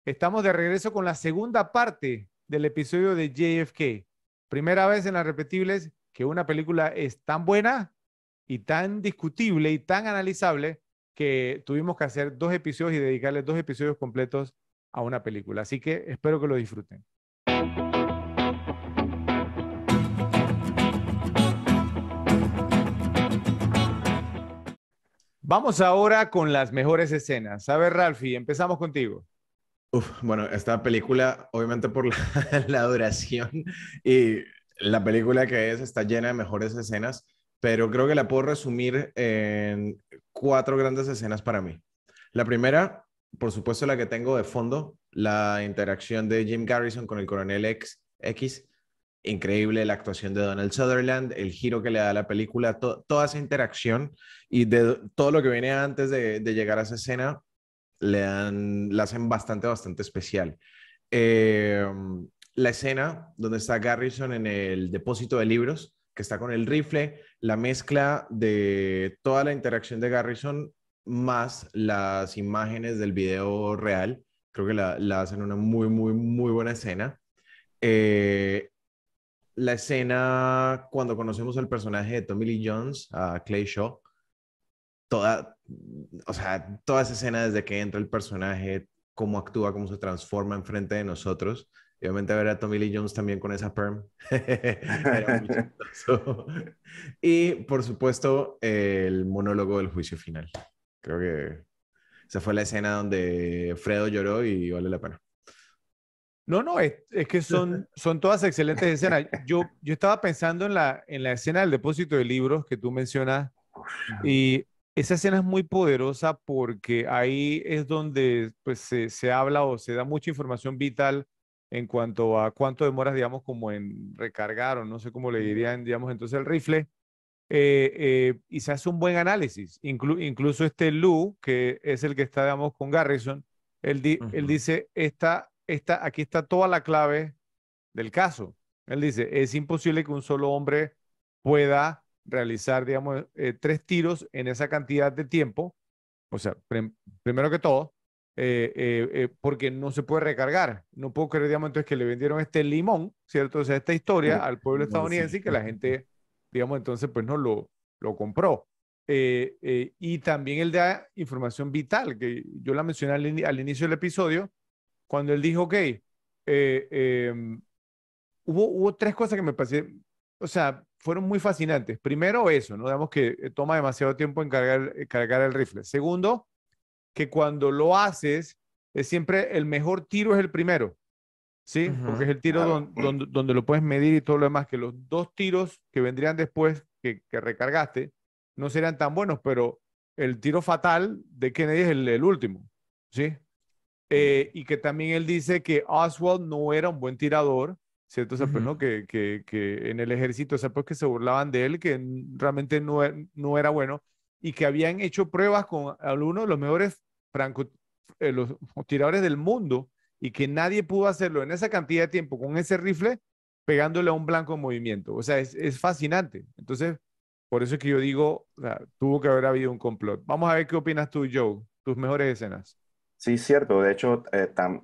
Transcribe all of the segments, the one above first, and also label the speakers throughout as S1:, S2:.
S1: Estamos de regreso con la segunda parte del episodio de JFK. Primera vez en las repetibles que una película es tan buena y tan discutible y tan analizable que tuvimos que hacer 2 episodios y dedicarle 2 episodios completos a una película. Así que espero que lo disfruten. Vamos ahora con las mejores escenas. A ver, Ralphie, empezamos contigo.
S2: Bueno, esta película, obviamente por la, la duración y la película que es, está llena de mejores escenas, pero creo que la puedo resumir en cuatro grandes escenas para mí. La primera, por supuesto, la que tengo de fondo, la interacción de Jim Garrison con el coronel X. Increíble la actuación de Donald Sutherland, el giro que le da a la película, toda esa interacción y de todo lo que viene antes de llegar a esa escena la hacen bastante especial. Eh, la escena donde está Garrison en el depósito de libros, que está con el rifle, la mezcla de toda la interacción de Garrison más las imágenes del video real, creo que la hacen una muy buena escena. Eh, la escena cuando conocemos al personaje de Tommy Lee Jones, a Clay Shaw, toda, o sea, toda esa escena desde que entra el personaje, cómo actúa, cómo se transforma enfrente de nosotros. Y obviamente ver a Tommy Lee Jones también con esa perm era muy chistoso. Y por supuesto, el monólogo del juicio final. Creo que esa fue la escena donde Fredo lloró y vale la pena.
S1: No, no, es que son todas excelentes escenas. Yo estaba pensando en la escena del depósito de libros que tú mencionas. Y esa escena es muy poderosa porque ahí es donde pues, se habla o se da mucha información vital en cuanto a cuánto demoras, digamos, como en recargar o no sé cómo le dirían, digamos, entonces el rifle. Y se hace un buen análisis. Incluso este Lou, que es el que está, digamos, con Garrison, él
S2: Ujú.
S1: dice, aquí está toda la clave del caso. Él dice, es imposible que un solo hombre pueda realizar, digamos, 3 tiros en esa cantidad de tiempo. O sea, primero que todo, porque no se puede recargar. No puedo creer, digamos, entonces que le vendieron este limón, ¿cierto? O sea, esta historia al pueblo
S2: No, sí.
S1: estadounidense y que la gente, digamos, entonces, pues no lo compró. Y también él da información vital, que yo la mencioné al inicio del episodio, cuando él dijo, ok, hubo 3 cosas que me parecieron, o sea, fueron muy fascinantes. Primero, eso, ¿no? Digamos que toma demasiado tiempo en cargar el rifle. Segundo, que cuando lo haces, es siempre el mejor tiro es el primero, ¿sí? Porque es
S2: Ujú,
S1: el tiro
S2: claro.
S1: donde lo puedes medir y todo lo demás, que los 2 tiros que vendrían después que recargaste no serían tan buenos, pero el tiro fatal de Kennedy es el último, ¿sí? Y que también él dice que Oswald no era un buen tirador, ¿cierto? O sea, pues
S2: Ujú.
S1: no, que en el ejército, o sea, pues que se burlaban de él, que realmente no era bueno, y que habían hecho pruebas con algunos de los mejores franco, los tiradores del mundo, y que nadie pudo hacerlo en esa cantidad de tiempo con ese rifle, pegándole a un blanco en movimiento. O sea, es fascinante. Entonces, por eso es que yo digo, o sea, tuvo que haber habido un complot. Vamos a ver qué opinas tú, Joe, tus mejores escenas.
S3: Sí, cierto. De hecho,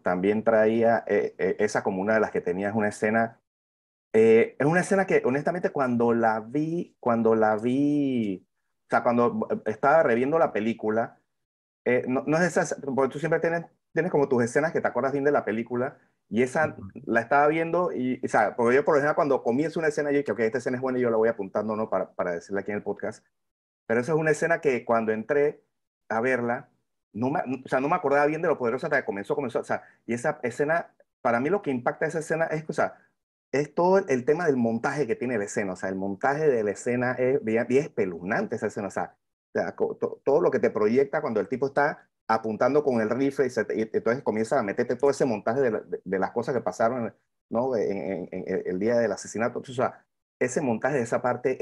S3: también traía esa como una de las que tenías una escena. Es una escena que, honestamente, o sea, cuando estaba reviendo la película, no es esa, porque tú siempre tienes como tus escenas que te acuerdas bien de la película, y esa
S2: Ujú.
S3: la estaba viendo, o sea, porque yo por lo general cuando comienzo una escena, yo dije, ok, esta escena es buena y yo la voy apuntando, ¿no? Para decirla aquí en el podcast. Pero esa es una escena que cuando entré a verla, o sea, no me acordaba bien de lo poderosa hasta que comenzó, o sea, y esa escena, para mí lo que impacta esa escena es, o sea, es todo el tema del montaje que tiene la escena, o sea, el montaje de la escena es bien, bien espeluznante esa escena, o sea, todo lo que te proyecta cuando el tipo está apuntando con el rifle y entonces comienza a meterte todo ese montaje de las cosas que pasaron, ¿no? En el día del asesinato, o sea, ese montaje de esa parte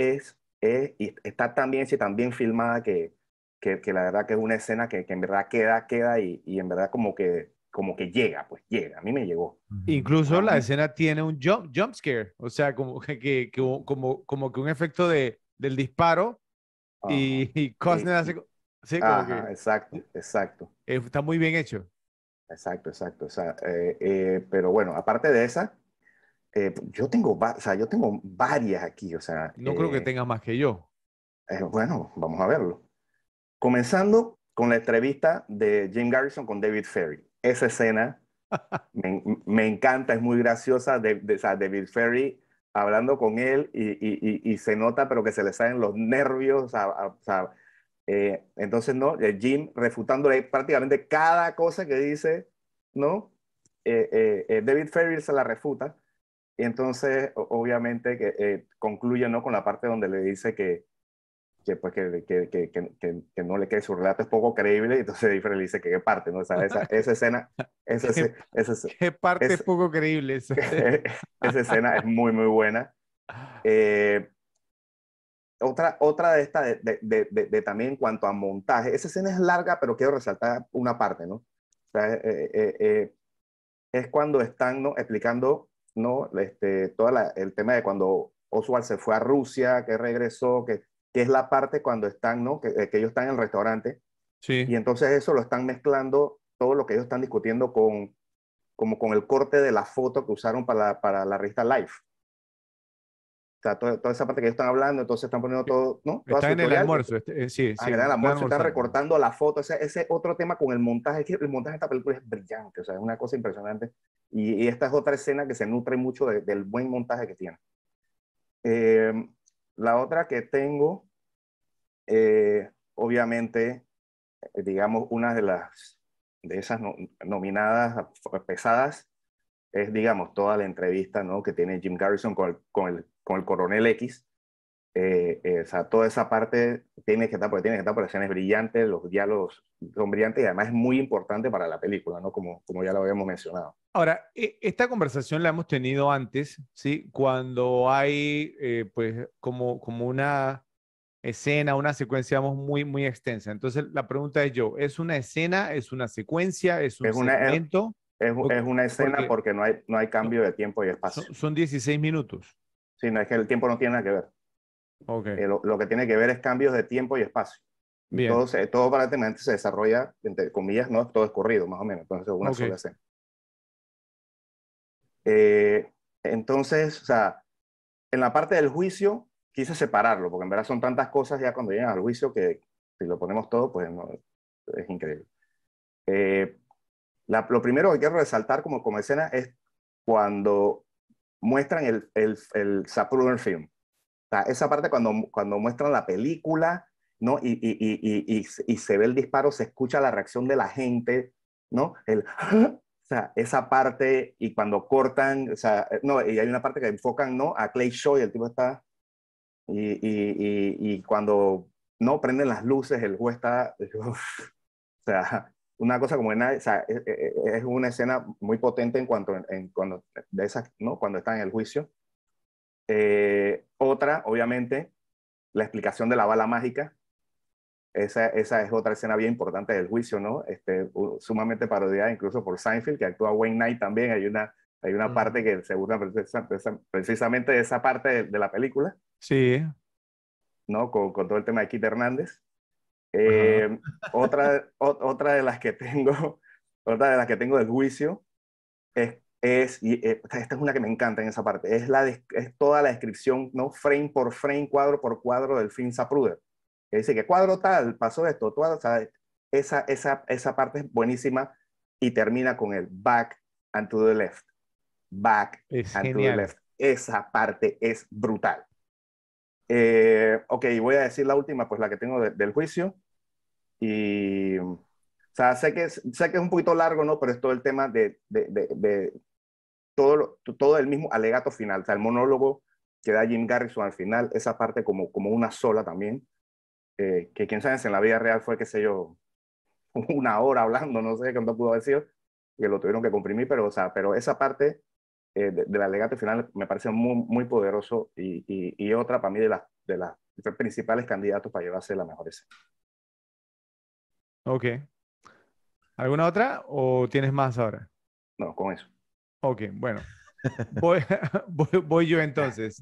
S3: y está tan bien hecha y tan bien filmada que la verdad que es una escena que en verdad queda y en verdad como que llega, pues llega, a mí me llegó.
S2: Ujú.
S1: Incluso la escena tiene un jump scare, o sea, como que un efecto del disparo
S3: Ajá.
S1: y Costner hace, sí, como
S3: Ajá,
S1: que
S3: exacto, exacto.
S1: está muy bien hecho.
S3: exacto, exacto. O sea, pero bueno, aparte de esa, o sea, yo tengo varias aquí, o sea,
S1: No creo que tengas más que yo.
S3: bueno, vamos a verlo. Comenzando con la entrevista de Jim Garrison con David Ferry. Esa escena me encanta, es muy graciosa. O sea, David Ferry hablando con él y se nota, pero que se le salen los nervios. O sea, entonces, ¿no? Jim refutándole prácticamente cada cosa que dice, ¿no? David Ferry se la refuta. Y entonces, obviamente, que concluye, ¿no? Con la parte donde le dice pues, que no le quede su relato es poco creíble, y entonces David le dice que qué parte, ¿no? O sea, esa escena, esa,
S1: ¿Qué,
S3: esa,
S1: qué parte es
S3: esa,
S1: poco creíble esa?
S3: esa escena es muy, muy buena. Eh, otra de esta, también en cuanto a montaje, esa escena es larga, pero quiero resaltar una parte, ¿no? O sea, es cuando están, ¿no? Explicando, ¿no? Todo el tema de cuando Oswald se fue a Rusia, que regresó, que es la parte cuando están, ¿no? Que ellos están en el restaurante, y
S1: Sí.
S3: entonces eso lo están mezclando, todo lo que ellos están discutiendo como con el corte de la foto que usaron para la revista Life. O sea, toda esa parte que ellos están hablando, entonces están poniendo todo, ¿no? Toda
S1: Está
S3: su
S1: en el
S3: editorial.
S1: almuerzo. Sí,
S3: A
S1: sí,
S3: gran
S1: están
S3: almuerzo están
S1: almorzando.
S3: recortando la foto. Ese otro tema con el montaje, que el montaje de esta película es brillante, o sea, es una cosa impresionante. Y esta es otra escena que se nutre mucho del buen montaje que tiene. Eh, la otra que tengo, obviamente, digamos, una de esas nominadas pesadas es, digamos, toda la entrevista, ¿no? Que tiene Jim Garrison con el Coronel X. O sea, toda esa parte porque tiene que estar, por escenas brillantes, los diálogos son brillantes y además es muy importante para la película, ¿no? Como ya lo habíamos mencionado.
S1: Ahora, esta conversación la hemos tenido antes, ¿sí? Cuando hay, pues, como una escena, una secuencia, digamos, muy, muy extensa. Entonces, la pregunta es yo, ¿es una escena, es una secuencia, es un
S3: Es una, es,
S1: segmento?
S3: es una escena
S1: Porque
S3: porque no hay
S1: son,
S3: cambio de tiempo y espacio.
S1: son 16 minutos.
S3: Sí, no es que el tiempo no tiene nada que ver.
S1: Ok,
S3: Lo que tiene que ver es cambios de tiempo y espacio. Y
S1: bien,
S3: todo aparentemente se desarrolla, entre comillas, ¿no? Todo es corrido, más o menos. Entonces, una
S1: ok,
S3: sola escena. Eh, entonces, o sea, en la parte del juicio quise separarlo, porque en verdad son tantas cosas ya cuando llegan al juicio que si lo ponemos todo, pues no, es increíble. Eh, lo primero que quiero resaltar como escena es cuando muestran el Zapruder film. O sea, esa parte cuando muestran la película, ¿no? Y se ve el disparo, se escucha la reacción de la gente, ¿no? O sea, esa parte, y cuando cortan, o sea, no, y hay una parte que enfocan, ¿no? A Clay Shaw y el tipo está, y cuando no prenden las luces, el juez está, o sea, una cosa como o sea, es una escena muy potente en cuanto, cuando, de esas, ¿no? Cuando está en el juicio. Otra, obviamente, la explicación de la bala mágica. Esa es otra escena bien importante del juicio, ¿no? Sumamente parodiada incluso por Seinfeld, que actúa Wayne Knight también. Hay una parte
S1: ujú,
S3: que se burla precisamente de esa parte de la película,
S1: sí,
S3: ¿no? Con todo el tema de Keith Hernández.
S1: ajá,
S3: Eh, otra de las que tengo, otra de las que tengo del juicio esta es una que me encanta en esa parte, es toda la descripción, ¿no? Frame por frame, cuadro por cuadro del film Zapruder. Que dice que cuadro tal, pasó esto, o sea, esa parte es buenísima y termina con el back and to the left, back
S1: es
S3: and to the
S1: genial.
S3: left. Esa parte es brutal. Ok, voy a decir la última, pues la que tengo del juicio. Y, o sea, sé que es un poquito largo, ¿no? Pero es todo el tema de todo el mismo alegato final, o sea, el monólogo que da Jim Garrison al final, esa parte como una sola también, que quién sabe si en la vida real fue, qué sé yo, una hora hablando, no sé cuánto pudo haber sido, que lo tuvieron que comprimir, pero, o sea, pero esa parte del alegato final me parece muy, muy poderoso y otra para mí de las principales candidatos para llevarse la mejor escena.
S1: Ok. ¿Alguna otra o tienes más ahora?
S3: No, con eso.
S1: Ok, bueno. Voy, voy yo entonces.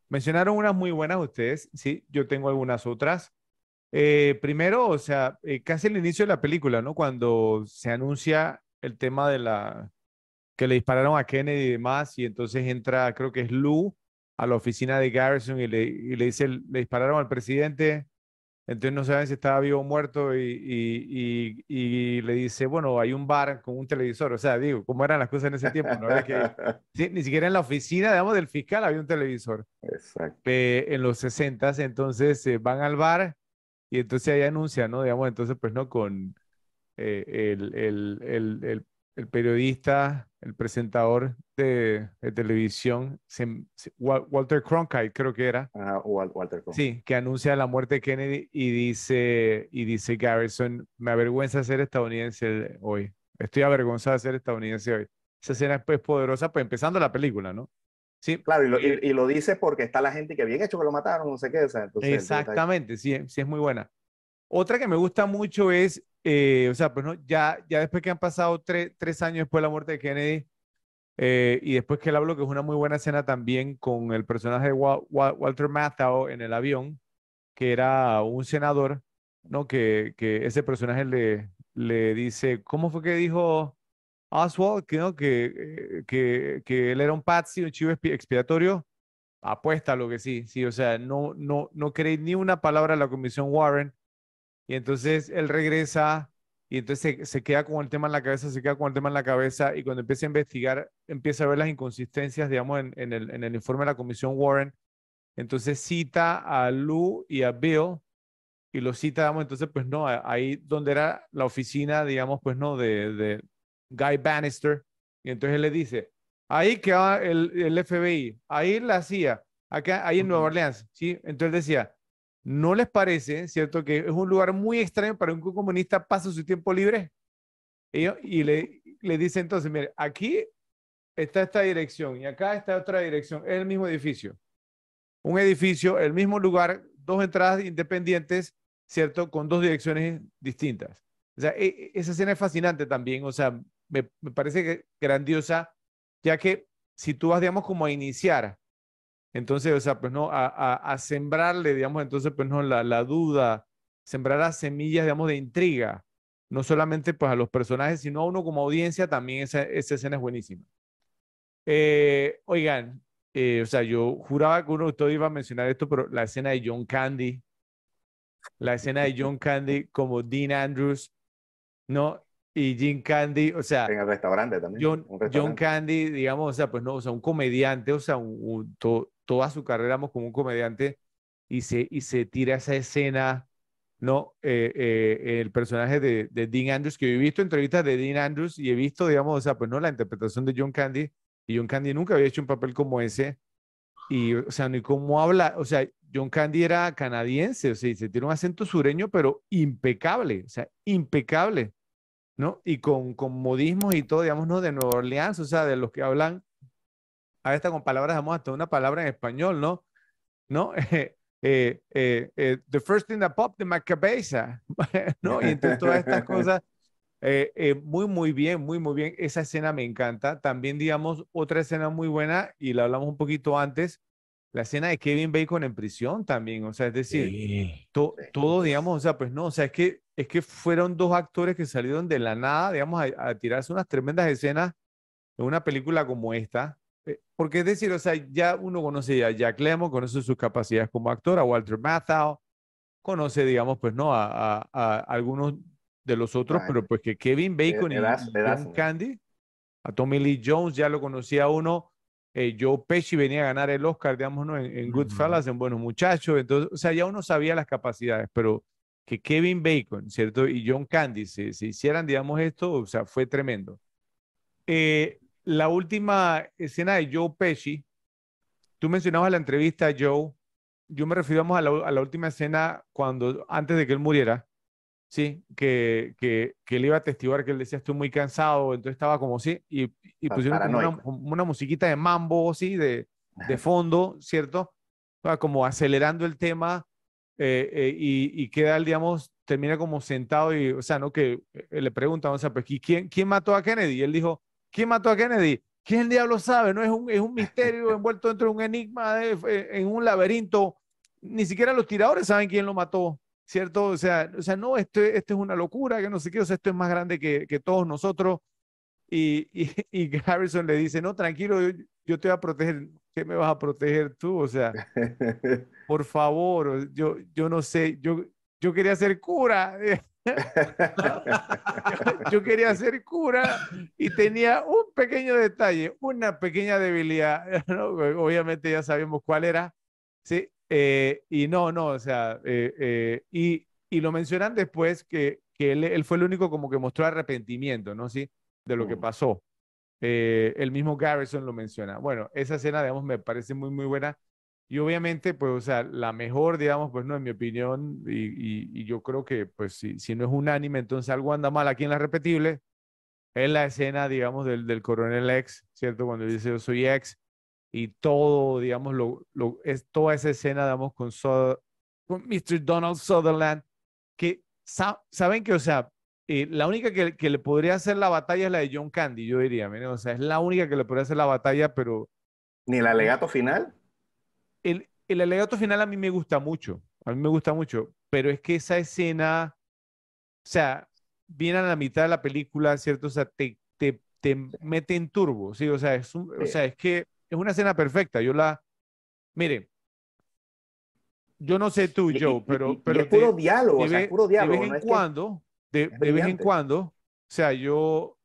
S1: Mencionaron unas muy buenas ustedes, sí, yo tengo algunas otras. Primero, o sea, casi al inicio de la película, ¿no? Cuando se anuncia el tema de que le dispararon a Kennedy y demás, y entonces entra, creo que es Lou, a la oficina de Garrison y le dice, le dispararon al presidente, entonces no saben si estaba vivo o muerto y le dice, bueno, hay un bar con un televisor, o sea, digo, ¿cómo eran las cosas en ese tiempo? ¿No? Era que sí, ni siquiera en la oficina, digamos, del fiscal había un televisor
S3: Exacto.
S1: en los 60, entonces van al bar y entonces ahí anuncia, ¿no? Digamos, entonces pues no, con el periodista, el presentador de televisión, Walter Cronkite creo que era,
S3: Ajá, Walter Cronkite.
S1: sí, que anuncia la muerte de Kennedy y dice Garrison, me avergüenza ser estadounidense hoy, estoy avergonzado de ser estadounidense hoy. Esa escena es pues poderosa, pues empezando la película, ¿no? Sí,
S3: Claro, y lo dice porque está la gente que bien hecho que lo mataron, no sé qué, o sea, entonces el tipo está ahí.
S1: exactamente, sí, sí es muy buena. Otra que me gusta mucho es, o sea, pues no, ya después que han pasado 3 años después de la muerte de Kennedy, y después que él habló, que es una muy buena escena también con el personaje de Walter Matthau en el avión, que era un senador, ¿no? Que ese personaje le dice, ¿cómo fue que dijo Oswald? Que, ¿no? que él era un patsy, un chivo expiatorio. Apuesta a lo que sí, sí, o sea, no creí ni una palabra de la comisión Warren y entonces él regresa y entonces se queda con el tema en la cabeza, se queda con el tema en la cabeza y cuando empieza a investigar, empieza a ver las inconsistencias, digamos, en el informe de la Comisión Warren. Entonces cita a Lou y a Bill y los cita, digamos, entonces pues no, ahí donde era la oficina, digamos, pues no, de Guy Bannister. Y entonces él le dice, ahí queda el FBI, ahí la CIA, acá, ahí en Nueva
S3: Ujú.
S1: Orleans, ¿sí? Entonces decía, ¿no les parece, cierto, que es un lugar muy extraño para que un comunista pase su tiempo libre? Y le dice entonces, mire, aquí está esta dirección y acá está otra dirección, es el mismo edificio. Un edificio, el mismo lugar, dos entradas independientes, ¿cierto? Con dos direcciones distintas. O sea, esa escena es fascinante también, o sea, me parece grandiosa, ya que si tú vas, digamos, como a iniciar, entonces, o sea, pues no, a sembrarle, digamos, entonces, pues no, la duda, sembrar las semillas, digamos, de intriga, no solamente pues a los personajes, sino a uno como audiencia, también esa escena es buenísima. Oigan, o sea, yo juraba que uno de ustedes iba a mencionar esto, pero la escena de John Candy, la escena de John Candy como Dean Andrews, ¿no? Y Jim Candy, o sea,
S3: En el restaurante también, un
S1: John
S3: restaurante.
S1: Candy, digamos, o sea, pues no, o sea, un comediante, o sea, toda su carrera digamos, como un comediante y se tira esa escena, ¿no? El personaje de Dean Andrews, que yo he visto entrevistas de Dean Andrews y he visto, digamos, o sea, pues no, la interpretación de John Candy, y John Candy nunca había hecho un papel como ese, y, o sea, ni cómo habla, o sea, John Candy era canadiense, o sea, y se tiene un acento sureño, pero impecable, o sea, impecable. ¿No? Y con modismos y todo, digamos, ¿no? De Nueva Orleans, o sea, de los que hablan, a esta con palabras, vamos hasta una palabra en español, ¿no? ¿No? The first thing that popped in my cabeza, ¿no? Y entonces todas estas cosas, muy, muy bien, muy, muy bien. Esa escena me encanta. También, digamos, otra escena muy buena, y la hablamos un poquito antes, la escena de Kevin Bacon en prisión también, o sea, es decir,
S2: Sí.
S3: Sí.
S1: todo, digamos, o sea, pues no, o sea, es que fueron dos actores que salieron de la nada, digamos, a tirarse unas tremendas escenas en una película como esta. Porque es decir, o sea, ya uno conoce a Jack Lemmon, conoce sus capacidades como actor, a Walter Matthau, conoce, digamos, pues no, a algunos de los otros,
S3: Ah,
S1: pero pues que Kevin Bacon y John
S3: Erasmus.
S1: Candy, a Tommy Lee Jones ya lo conocía uno, Joe Pesci venía a ganar el Oscar, digamos, ¿no? en
S2: Ujú.
S1: Goodfellas, en Buenos Muchachos, entonces, o sea, ya uno sabía las capacidades, pero que Kevin Bacon, ¿cierto? Y John Candy se hicieran, digamos, esto, o sea, fue tremendo. La última escena de Joe Pesci, tú mencionabas la entrevista a Joe, yo me refiero vamos, a la última escena cuando, antes de que él muriera, sí, que él iba a testiguar que él decía estoy muy cansado, entonces estaba como sí, y pusieron
S3: Paranoico.
S1: como una musiquita de mambo, sí, de fondo, ¿cierto? Como acelerando el tema, y queda él, digamos, termina como sentado y, o sea, ¿no? Que le preguntan, o sea, pues, ¿y quién mató a Kennedy? Y él dijo, ¿quién mató a Kennedy? ¿Quién diablo sabe? No es un misterio envuelto dentro de un enigma, en un laberinto. Ni siquiera los tiradores saben quién lo mató. ¿Cierto? O sea, no, esto es una locura, que no sé qué, o sea, esto es más grande que todos nosotros. y Harrison le dice, no, tranquilo, yo te voy a proteger. ¿Qué me vas a proteger tú? O sea, por favor, yo no sé, yo quería ser cura. Yo quería ser cura y tenía un pequeño detalle, una pequeña debilidad, ¿no? Obviamente ya sabemos cuál era, sí, y no, o sea, y lo mencionan después que él fue el único como que mostró arrepentimiento, ¿no? Sí, de lo que pasó. El mismo Garrison lo menciona. Bueno, esa escena, digamos, me parece muy, muy buena. Y obviamente, pues, o sea, la mejor, digamos, pues, no, en mi opinión, y yo creo que, pues, si no es unánime, entonces algo anda mal aquí en la repetible, es la escena, digamos, del coronel X, ¿cierto? Cuando dice yo soy X, y todo, digamos, es toda esa escena, digamos, con Mr. Donald Sutherland, que saben que, o sea, la única que le podría hacer la batalla es la de John Candy, yo diría, miren, o sea, es la única que le podría hacer la batalla, pero
S3: Ni el alegato final,
S1: el alegato final a mí me gusta mucho, a mí me gusta mucho, pero es que esa escena, o sea, viene a la mitad de la película, ¿cierto? O sea, te mete en turbo, ¿sí? O sea, o sea, es que es una escena perfecta. Mire, yo no sé tú, Joe,
S3: y es
S1: pero
S3: puro diálogo, o sea, es puro
S1: de vez
S3: diálogo, no
S1: en
S3: es que
S1: cuando,
S3: es
S1: de vez en
S3: brillante.
S1: cuando, o sea,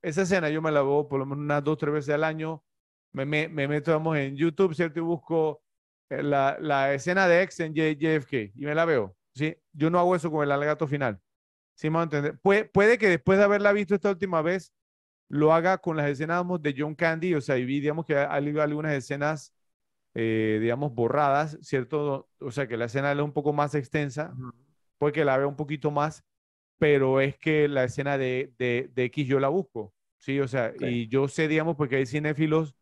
S1: esa escena yo me la veo por lo menos unas 2, 3 veces al año, me meto, vamos, en YouTube, ¿cierto? Y busco la escena de X en JFK y me la veo, ¿sí? Yo no hago eso con el alegato final, ¿sí me va a entender? Puede que después de haberla visto esta última vez, lo haga con las escenas, vamos, de John Candy, o sea, y vi, digamos, que hay algunas escenas digamos, borradas, ¿cierto? O sea, que la escena es un poco más extensa, puede que la vea un poquito más, pero es que la escena de X yo la busco, ¿sí? O sea,
S3: Sí.
S1: y yo sé, digamos, porque hay cinéfilos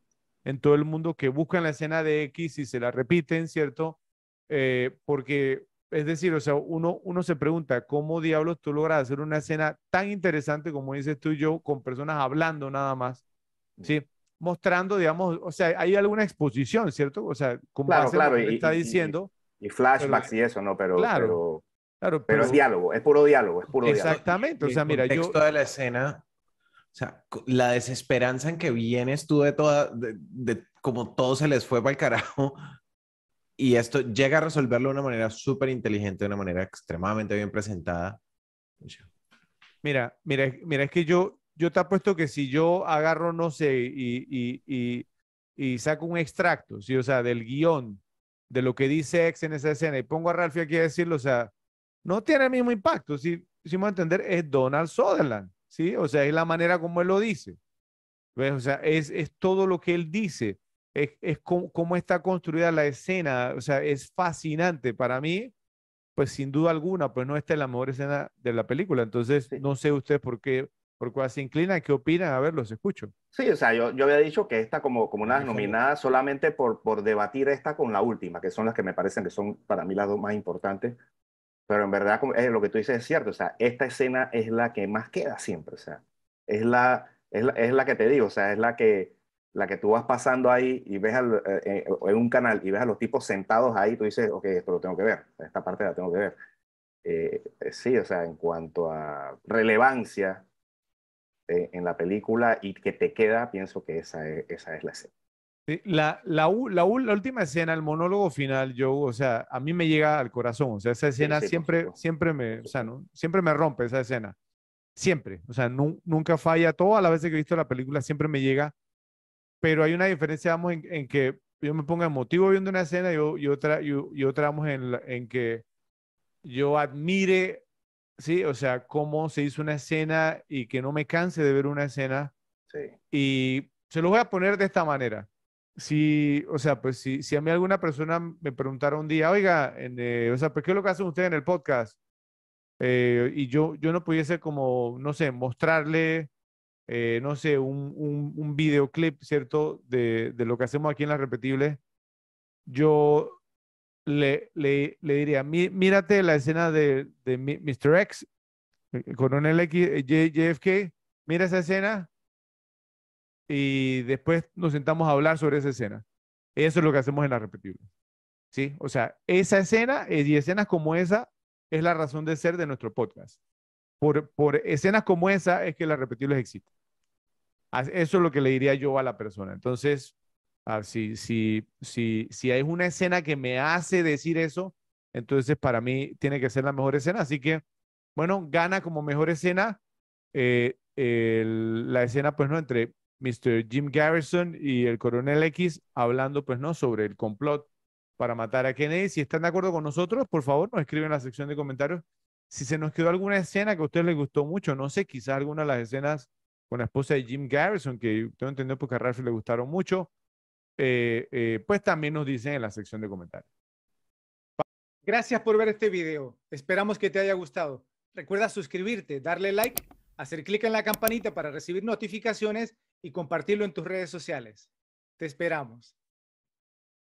S1: en todo el mundo que buscan la escena de X y se la repiten, ¿cierto? Porque, es decir, o sea, uno se pregunta, ¿cómo diablos tú logras hacer una escena tan interesante como dices tú y yo, con personas hablando nada más? ¿Sí? Mostrando, digamos, o sea, hay alguna exposición, ¿cierto? O sea, con
S3: Claro,
S1: base en lo
S3: claro,
S1: que él está diciendo,
S3: y
S1: pero
S3: flashbacks y eso, ¿no?
S1: claro, claro,
S3: Pero es diálogo, es puro diálogo, es puro
S2: No,
S3: diálogo.
S1: exactamente, o
S2: y el
S1: sea, mira,
S2: contexto de la escena, o sea, la desesperanza en que vienes tú de como todo se les fue para el carajo, y esto llega a resolverlo de una manera súper inteligente, de una manera extremadamente bien presentada.
S1: mira, es que yo te apuesto que si yo agarro, no sé, y saco un extracto, ¿sí? O sea, del guión, de lo que dice X en esa escena, y pongo a Ralphie aquí a decirlo, o sea, no tiene el mismo impacto, ¿sí? Si me voy a entender, es Donald Sutherland, ¿sí? O sea, es la manera como él lo dice. ¿Ves? O sea, es todo lo que él dice, es cómo está construida la escena, o sea, es fascinante para mí, pues sin duda alguna, pues no esta es la mejor escena de la película, entonces
S3: Sí,
S1: no sé ustedes por cuál se inclinan, qué opinan, a ver, los escucho.
S3: sí, o sea, yo había dicho que esta como
S2: A
S3: una
S2: mí fue
S3: nominada solamente por debatir esta con la última, que son las que me parecen que son para mí las dos más importantes, pero en verdad lo que tú dices es cierto, o sea, esta escena es la que más queda siempre, o sea, es la que te digo, o sea, es la que tú vas pasando ahí y ves en un canal y ves a los tipos sentados ahí, tú dices, ok, esto lo tengo que ver, esta parte la tengo que ver. Sí, o sea, en cuanto a relevancia en la película y que te queda, pienso que esa es la escena.
S1: Sí, la última escena, el monólogo final, yo, o sea, a mí me llega al corazón, o sea, esa
S3: Sí,
S1: escena
S3: sí, por
S1: siempre,
S3: supuesto.
S1: siempre
S3: Por
S1: me, o sea,
S3: supuesto.
S1: ¿no? Siempre me rompe esa escena, siempre, o sea, nunca falla, todas las veces que he visto la película siempre me llega, pero hay una diferencia, vamos, en que yo me ponga emotivo viendo una escena y otra, vamos, en que yo admire, sí, o sea, cómo se hizo una escena y que no me canse de ver una escena.
S3: Sí.
S1: Y se lo voy a poner de esta manera. Si, o sea, pues si a mí alguna persona me preguntara un día, oiga, o sea, pues, ¿qué es lo que hacen ustedes en el podcast? Y yo no pudiese como, no sé, mostrarle, no sé, un videoclip, ¿cierto? De lo que hacemos aquí en Las Repetibles, yo le diría, mírate la escena de Mr. X, el Coronel X, JFK, mira esa escena y después nos sentamos a hablar sobre esa escena. Eso es lo que hacemos en La Repetible, ¿sí? O sea, esa escena y escenas como esa es la razón de ser de nuestro podcast. Por escenas como esa es que Las Repetibles existe. Eso es lo que le diría yo a la persona. Entonces, si hay una escena que me hace decir eso, entonces para mí tiene que ser la mejor escena. Así que, bueno, gana como mejor escena la escena, pues, ¿no? Entre Mr. Jim Garrison y el Coronel X hablando, pues, ¿no? Sobre el complot para matar a Kennedy. Si están de acuerdo con nosotros, por favor, nos escriben en la sección de comentarios. Si se nos quedó alguna escena que a ustedes les gustó mucho, no sé, quizás alguna de las escenas con la esposa de Jim Garrison, que tengo entendido porque a Ralph le gustaron mucho, pues también nos dicen en la sección de comentarios.
S4: Gracias por ver este video. Esperamos que te haya gustado. Recuerda suscribirte, darle like, hacer clic en la campanita para recibir notificaciones y compartirlo en tus redes sociales. Te esperamos.